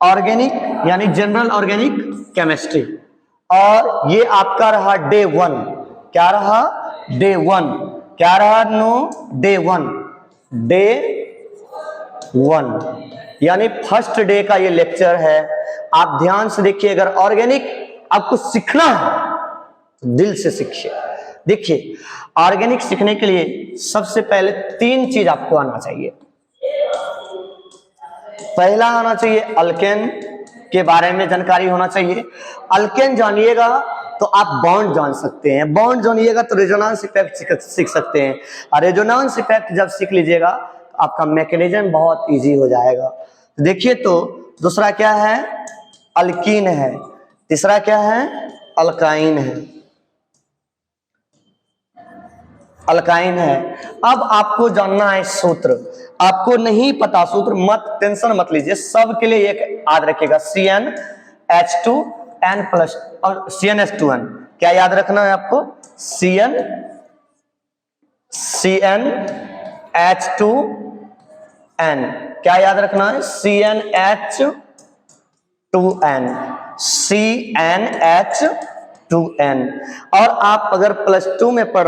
Organic यानी general organic chemistry. और ये आपका रहा डे 1। क्या रहा? डे 1। क्या रहा? डे 1 यानी फर्स्ट डे का ये लेक्चर है। आप ध्यान से देखिए, अगर ऑर्गेनिक आपको सीखना है तो दिल से सीखिए। देखिए, ऑर्गेनिक सीखने के लिए सबसे पहले 3 चीज आपको आना चाहिए। पहला आना चाहिए अल्केन के बारे में जानकारी होना चाहिए। अल्केन जानिएगा तो आप बॉन्ड जान सकते हैं, बॉन्ड जानिएगा तो रेजोनेंस इफेक्ट सीख सकते हैं, और रेजोनेंस इफेक्ट जब सीख लीजिएगा तो आपका मैकेनिज्म बहुत इजी हो जाएगा। देखिए, तो दूसरा क्या है? अल्कीन है। तीसरा क्या है? अल्काइन है। अल्काइन है। अब आपको जानना है सूत्र। आपको नहीं पता सूत्र, मत टेंशन मत लीजिए, सबके लिए एक याद रखिएगा, CnH2n प्लस और CnH2n। क्या याद रखना है आपको? CnH2n। क्या याद रखना है? CnH2n। और आप अगर +2 में पढ़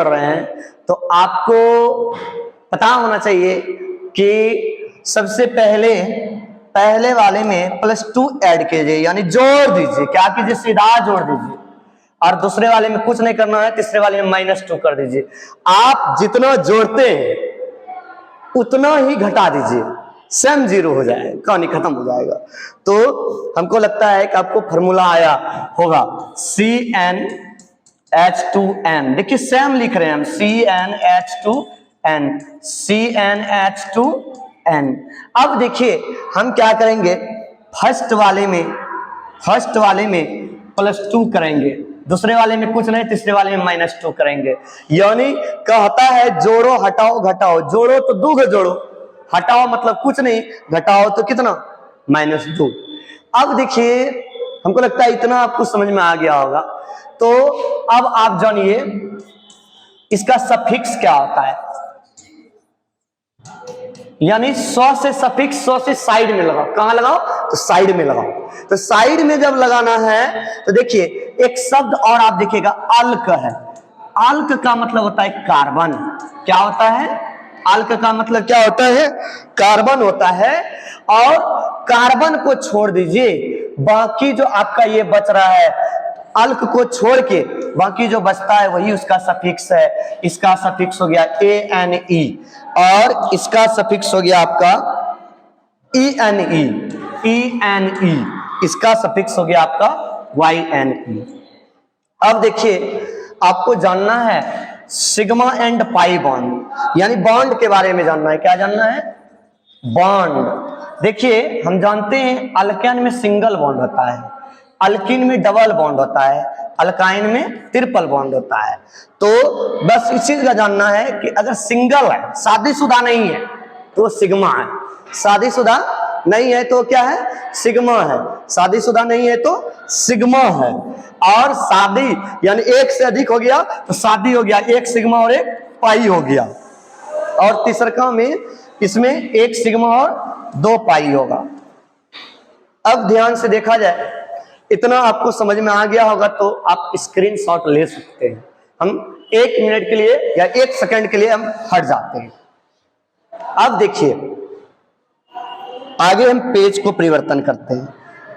रहे हैं, तो आपको पता होना चाहिए कि सबसे पहले वाले में +2 ऐड कीजिए, यानी जोड़ दीजिए। क्या कीजिए? सीधा जोड़ दीजिए। और दूसरे वाले में कुछ नहीं करना है, तीसरे वाले में -2 कर दीजिए। आप जितना जोड़ते हैं उतना ही घटा दीजिए, सेम 0 हो जाएगा, कहानी खत्म हो जाएगा। तो हमको लगता है कि आपको फॉर्मूला आया होगा, CnH2n। देखिए, सेम लिख रहे हैं हम, CnH2n। अब देखिए हम क्या करेंगे, फर्स्ट वाले में +2 करेंगे, दूसरे वाले में कुछ नहीं, तीसरे वाले में -2 करेंगे। यानी कहता है जोड़ो हटाओ घटाओ, जोड़ो तो 2 जोड़ो, हटाओ मतलब कुछ नहीं, घटाओ तो कितना? -2। अब देखिए, हमको लगता है इतना आपको समझ में आ गया होगा। तो अब आप जानिए इसका सफिक्स क्या होता है। यानी 100 से सफिक्स, 100 से साइड में लगाओ। कहां लगाओ? तो साइड में लगाओ। तो साइड में जब लगाना है तो देखिए एक शब्द और आप देखिएगा, अल्क है। अल्क का मतलब होता है कार्बन। क्या होता है? अल्क का मतलब क्या होता है? कार्बन होता है। और कार्बन को छोड़ दीजिए, बाकी जो आपका ये बच रहा है, अल्क को छोड़ के बाकी जो बचता है वही उसका सफिक्स है। इसका सफिक्स हो गया ANE और इसका सफिक्स हो गया आपका ENE। इसका सफिक्स हो गया आपका YNE। अब देखिए, आपको जानना है सिग्मा एंड पाई बॉन्ड, यानी बॉन्ड के बारे में जानना है। क्या जानना है? बॉन्ड। देखिए, हम जानते हैं अल्केन में सिंगल बॉन्ड होता है, अल्कीन में डबल बॉन्ड होता है, अल्काइन में ट्रिपल बॉन्ड होता है। तो बस इस चीज का जानना है कि अगर सिंगल है, शादीशुदा नहीं है तो सिग्मा है, शादीशुदा नहीं है तो क्या है? सिग्मा है, शादीशुदा नहीं है तो सिग्मा है। और शादी यानी एक से अधिक हो गया तो शादी हो गया, एक सिग्मा और एक पाई हो गया। और तीसरा में इसमें एक सिग्मा और 2 पाई होगा। अब ध्यान से देखा जाए, इतना आपको समझ में आ गया होगा तो आप स्क्रीनशॉट ले सकते हैं। हम 1 मिनट के लिए या 1 सेकंड के लिए हम हट जाते हैं। अब देखिए, आगे हम पेज को परिवर्तन करते हैं।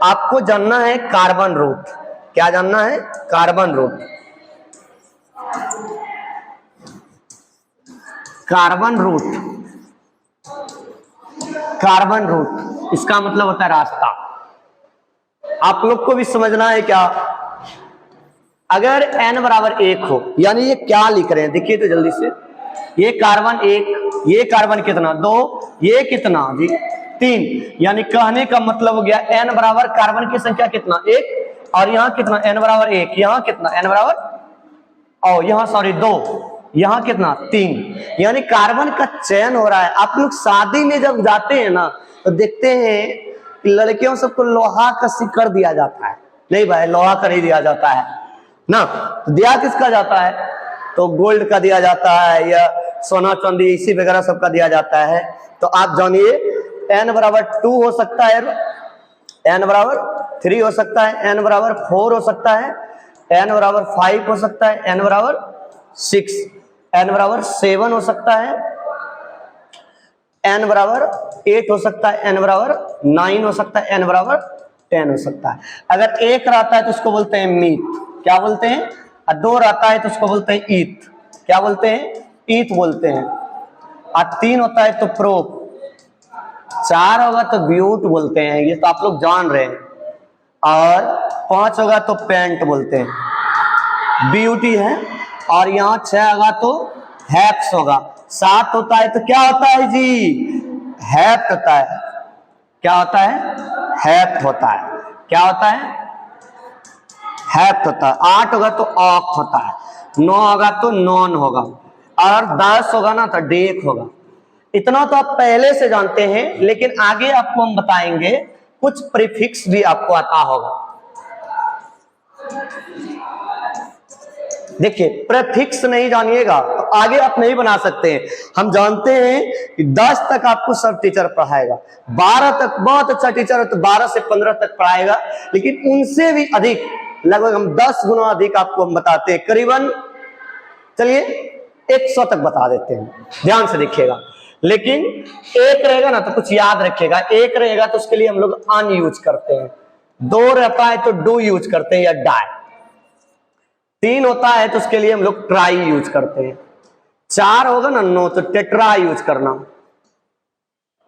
आपको जानना है कार्बन रूट। क्या जानना है? Carbon root. कार्बन रूट इसका मतलब होता है रास्ता। आप लोग को भी समझना है क्या? अगर n बराबर 1 हो, यानी ये क्या लिख रहे हैं देखिए तो जल्दी से, ये कार्बन 1, ये कार्बन कितना 2, ये कितना जी 3, यानी कहने का मतलब हो गया n बराबर कार्बन की संख्या कितना 1, और यहाँ कितना n बराबर 1, यहाँ कितना n बराबर, और यहाँ सॉरी 2, यहाँ कितना 3, यानी कार्बन का चयन हो रहा है। आप लोग शादी में जब जाते हैं ना तो देखते हैं लड़कियों सबको लोहा का सिक्कर दिया जाता है। नहीं भाई, लोहा का नहीं दिया जाता है ना, तो दिया किसका जाता है? तो गोल्ड का दिया जाता है या सोना चांदी इसी वगैरह सबका दिया जाता है। तो आप जानिए n बराबर 2 हो सकता है, n बराबर 3 हो सकता है, n बराबर 4 हो सकता है, n बराबर 5 हो सकता है, n बराबर 6, n बराबर 7 हो सकता है, n बराबर 8 हो सकता है, n बराबर 9 हो सकता है, n बराबर 10 हो सकता है। अगर 1 रहता है तो उसको बोलते हैं मीत, क्या बोलते हैं, और 2 रहता है तो उसको बोलते हैं ईथ, क्या बोलते हैं, ईथ बोलते हैं, और 3 होता है तो प्रोप, 4 होगा तो ब्यूट बोलते हैं, ये तो आप लोग जान रहे हैं, और 5 होगा तो पेंट बोलते हैं, ब्यूटी है, और यहाँ 6 होगा तो हैप्स होगा, 7 होता है तो क्या होता है जी, हैप्ट होता है, क्या होता है, हैप्ट होता है, क्या होता है, हैप्ट होता है, 8 होगा तो ऑक्ट होता है, 9 होगा तो नॉन होगा, और 10 होगा ना तो डेक होगा। इतना तो आप पहले से जानते हैं, लेकिन आगे आपको हम बताएंगे कुछ प्रीफिक्स भी आपको आता होगा। देखिए प्रीफिक्स नहीं जानिएगा तो आगे आप नहीं बना सकते हैं। हम जानते हैं कि 10 तक आपको सब टीचर पढ़ाएगा, 12 तक बहुत अच्छा टीचर है तो 12 से 15 तक पढ़ाएगा, लेकिन उनसे भी अधिक लगभग हम 10 गुना अधिक आपको हम बताते हैं, करीबन चलिए 100 तक बता देते हैं, ध्यान से देखिएगा। लेकिन एक रहेगा ना तो कुछ याद रखिएगा, एक रहेगा तो उसके लिए हम लोग अन यूज करते हैं, 2 रहता है तो डू यूज करते हैं या डाई, 3 होता है तो उसके लिए हम लोग ट्राई यूज करते हैं, 4 होगा ना नो तो टेट्रा यूज करना,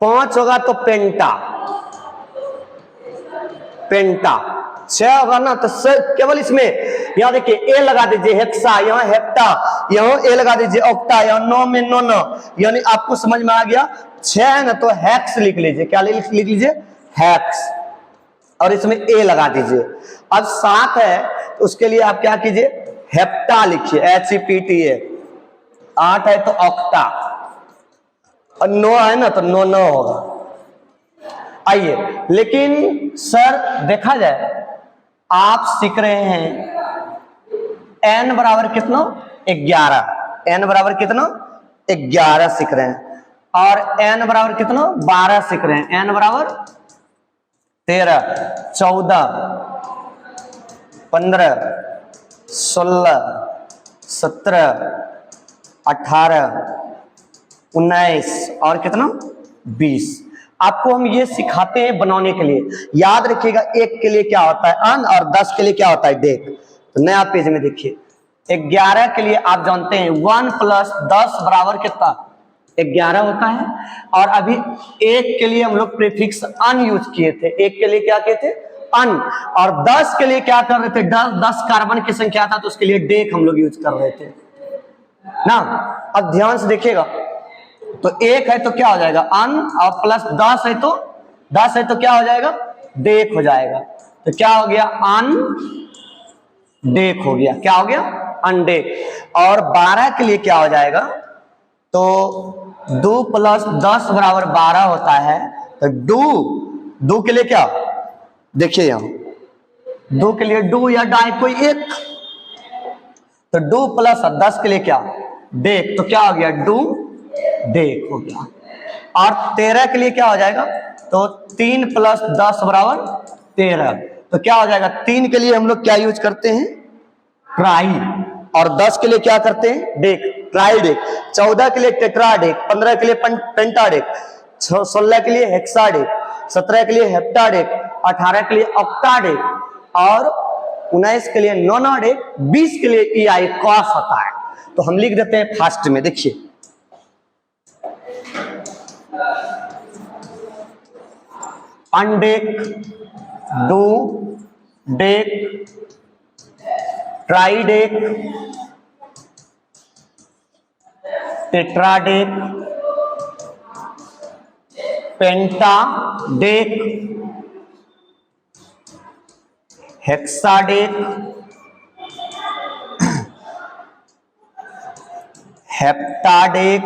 5 होगा तो पेंटा, पेंटा, 6 होगा ना तो केवल इसमें यहाँ देखिए ए लगा दीजिए हेक्सा, यहाँ हेप्टा, यहाँ ए लगा दीजिए ऑक्टा, यहाँ 9 में नो, यानी आपको समझ में आ गया। 6 है ना तो हैक्स लिख लीजिए, क्या लिख लीजिए, हैक्स, और इसमें ए लगा दीजिए। अब 7 है तो उसके लिए आप क्या कीजिए, हेप्टा लिखिए, HEPTA, 8 है तो ऑक्टा, और 9 है ना तो नो होगा। आइए, लेकिन सर देखा जाए आप सीख रहे हैं n बराबर कितना, 11, n बराबर कितना, 11 सीख रहे हैं, और n बराबर कितना, 12 सीख रहे हैं, n बराबर 13, 14, 15, 16, 17, 18, 19 और कितना, 20। आपको हम ये सिखाते हैं बनाने के लिए, याद रखिएगा 1 के लिए क्या होता है अन, और 10 के लिए क्या होता है डेक। तो नया पेज में देखिए, 11 के लिए आप जानते हैं 1 + 10 बराबर कितना, 11 होता है, और अभी 1 के लिए हम लोग प्रीफिक्स अन यूज किए थे, 1 के लिए क्या किए थे, अन, और 10 के लिए क्या कर रहे थे, 10 कार्बन की संख्या था तो उसके लिए डेक हम लोग यूज कर रहे थे ना। अब ध्यान से देखिएगा, तो 1 है तो क्या हो जाएगा अन, और प्लस 10 है तो क्या हो जाएगा, डेक हो जाएगा। तो क्या हो गया, अन डेक हो गया, क्या हो गया, अनडेक। और 12 के लिए क्या हो जाएगा, तो 2 + 10 बराबर 12 होता है, तो डू के लिए क्या, देखिए यहां डू के लिए डू या डाई कोई एक, तो डू + 10 के लिए क्या, डेक, तो क्या हो गया, डू डेक हो गया। और 13 के लिए क्या हो जाएगा, तो 3 + 10 बराबर 13, तो क्या हो जाएगा, 3 के लिए हम लोग क्या यूज करते हैं, ट्राई, और 10 के लिए क्या करते हैं, डेक, ट्राई डेक, 14 के लिए टेट्राडेक, 15 के लिए पेंटाडेक, 16 के लिए हेक्साडेक, 17 के लिए हेप्टाडेक, 18 के लिए ऑक्टाडेक, और 19 के लिए नोनाडेक, 20 के लिए EI कॉस होता है। तो हम लिख देते हैं फास्ट में, देखिए अनडेक, डू डेक, ट्राइडेक, टेट्राडेक, पेंटाडेक, हेक्साडेक, हेप्टाडेक,